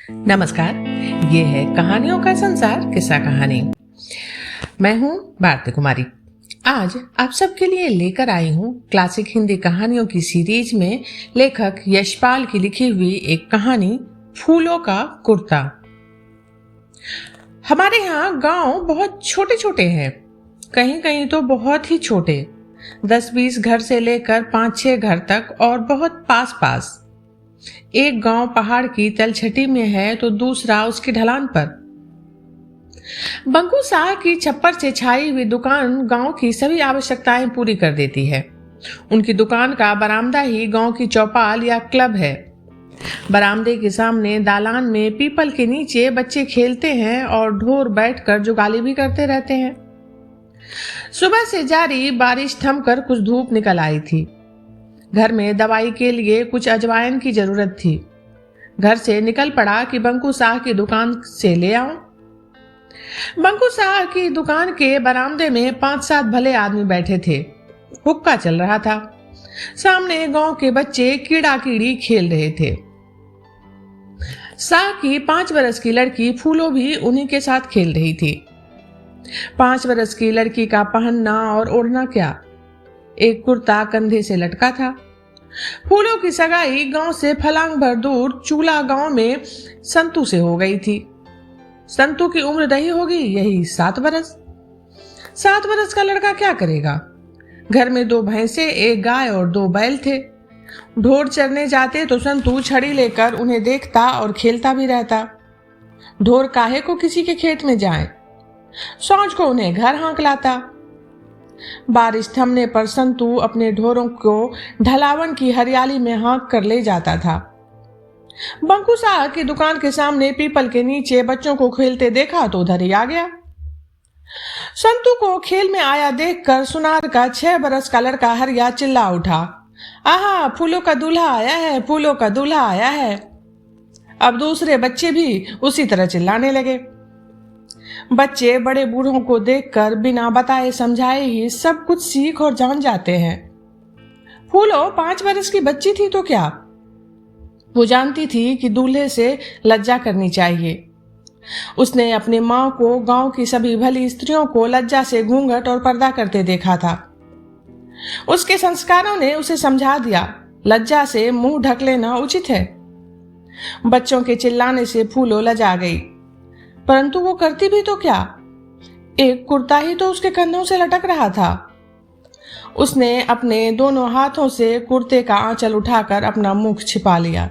नमस्कार। ये है कहानियों का संसार किस्सा कहानी। मैं हूँ भारती कुमारी। आज आप सबके लिए लेकर आई हूँ क्लासिक हिंदी कहानियों की सीरीज में लेखक यशपाल की लिखी हुई एक कहानी फूलों का कुर्ता। हमारे यहाँ गांव बहुत छोटे छोटे हैं, कहीं कहीं तो बहुत ही छोटे, 10-20 घर से लेकर 5-6 घर तक, और बहुत पास पास। एक गांव पहाड़ की तलछटी में है तो दूसरा उसकी ढलान पर। बंकू साह की छप्पर से छाई हुई दुकान गांव की सभी आवश्यकताएं पूरी कर देती है। उनकी दुकान का बरामदा ही गांव की चौपाल या क्लब है। बरामदे के सामने दालान में पीपल के नीचे बच्चे खेलते हैं और ढोर बैठकर जुगाली भी करते रहते हैं। सुबह से जारी बारिश थमकर कुछ धूप निकल आई थी। घर में दवाई के लिए कुछ अजवाइन की जरूरत थी। घर से निकल पड़ा कि बंकू साह की दुकान से ले आऊं। बंकू साह की दुकान के बरामदे में 5-7 भले आदमी बैठे थे। हुक्का चल रहा था। सामने गांव के बच्चे कीड़ा कीड़ी खेल रहे थे। साह की 5 वर्ष की लड़की फूलो भी उन्हीं के साथ खेल रही थी। 5 वर्ष की लड़की का पहनना और ओढ़ना क्या, एक कुर्ता कंधे से लटका था। फूलों की सगाई गांव से फलांग भर दूर चूला गांव में संतू से हो गई थी। संतू की उम्र रही होगी यही 7 वर्ष। 7 वर्ष का लड़का क्या करेगा। घर में 2 भैंसे, 1 गाय और 2 बैल थे। ढोर चरने जाते तो संतू छड़ी लेकर उन्हें देखता और खेलता भी रहता। ढोर काहे को किसी के खेत में जाएं। सांझ को उन्हें घर हाँक लाता। बारिश थमने पर संतू अपने ढोरों को ढलावन की हरियाली में हाँक कर ले जाता था। बंकू साह की दुकान के सामने पीपल के नीचे बच्चों को खेलते देखा तो उधर ही आ गया। संतू को खेल में आया देखकर सुनार का 6 वर्ष का लड़का हरिया चिल्ला उठा, आहा, फूलों का दूल्हा आया है, फूलों का दूल्हा आया है। अब दूसरे बच्चे भी उसी तरह चिल्लाने लगे। बच्चे बड़े बूढ़ों को देखकर बिना बताए समझाए ही सब कुछ सीख और जान जाते हैं। फूलो 5 वर्ष की बच्ची थी तो क्या, वो जानती थी कि दूल्हे से लज्जा करनी चाहिए। उसने अपनी माँ को गांव की सभी भली स्त्रियों को लज्जा से घूंघट और पर्दा करते देखा था। उसके संस्कारों ने उसे समझा दिया, लज्जा से मुंह ढक लेना उचित है। बच्चों के चिल्लाने से फूलो लजा गई, परंतु वो करती भी तो क्या, एक कुर्ता ही तो उसके कंधों से लटक रहा था। उसने अपने दोनों हाथों से कुर्ते का आंचल उठाकर अपना मुख छिपा लिया।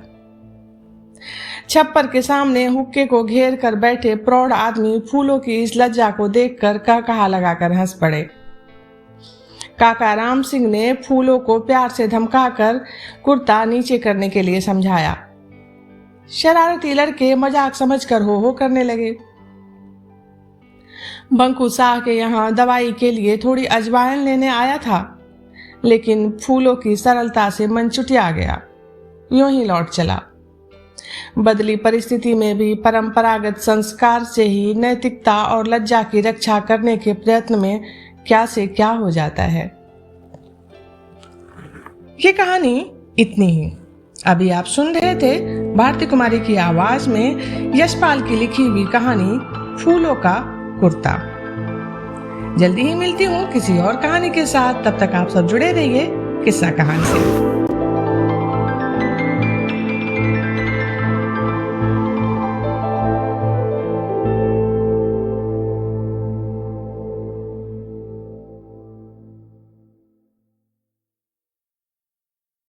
छप्पर के सामने हुक्के को घेर कर बैठे प्रौढ़ आदमी फूलों की इस लज्जा को देखकर कहा लगाकर हंस पड़े। काका राम सिंह ने फूलों को प्यार से धमकाकर कुर्ता नीचे करने के लिए समझाया। शरारती लड़के मजाक समझकर हो करने लगे। बंकू साह के यहाँ दवाई के लिए थोड़ी अजवाइन लेने आया था, लेकिन फूलों की सरलता से मन चुटिया गया, यूं ही लौट चला। बदली परिस्थिति में भी परंपरागत संस्कार से ही नैतिकता और लज्जा की रक्षा करने के प्रयत्न में क्या से क्या हो जाता है। ये कहानी इतनी ही। अभी आप सुन रहे थे भारती कुमारी की आवाज में यशपाल की लिखी हुई कहानी फूलों का कुर्ता। जल्दी ही मिलती हूँ किसी और कहानी के साथ। तब तक आप सब जुड़े रहिए किस्सा कहानी से।